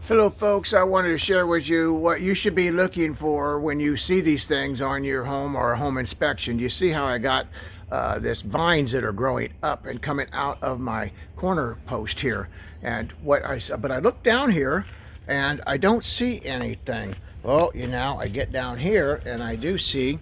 Hello folks, I wanted to share with you what you should be looking for when you see these things on your home or a home inspection. You see how I got this vines that are growing up and coming out of my corner post here. And but I look down here and I don't see anything. Well, I get down here and I do see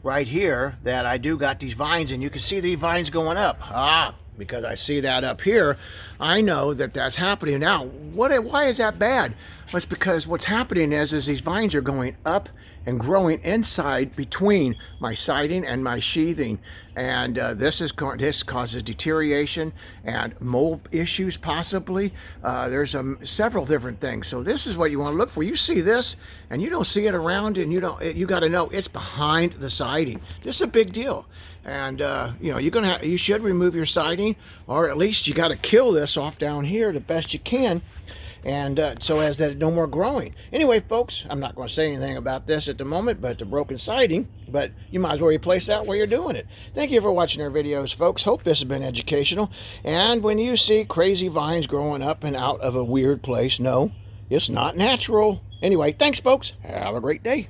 right here that I do got these vines, and you can see these vines going up. Because I see that up here, I know that that's happening. Now, why is that bad? Well, it's because what's happening is these vines are going up and growing inside between my siding and my sheathing, and this causes deterioration and mold issues possibly. There's several different things. So this is what you want to look for. You see this and you don't see it around, and you got to know it's behind the siding. This is a big deal, and you should remove your siding, or at least you got to kill this off down here the best you can, and so as that no more growing. Anyway, folks, I'm not going to say anything about this at the moment, but the broken siding, but you might as well replace that while you're doing it. Thank you for watching our videos, folks. Hope this has been educational. And when you see crazy vines growing up and out of a weird place, no, it's not natural. Anyway, thanks, folks. Have a great day.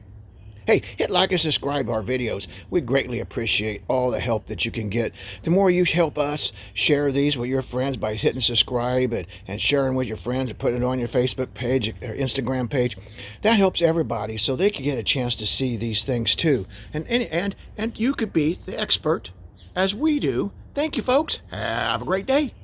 Hey, hit like and subscribe to our videos. We greatly appreciate all the help that you can get. The more you help us, share these with your friends by hitting subscribe and sharing with your friends and putting it on your Facebook page or Instagram page. That helps everybody so they can get a chance to see these things too. And you could be the expert as we do. Thank you, folks. Have a great day.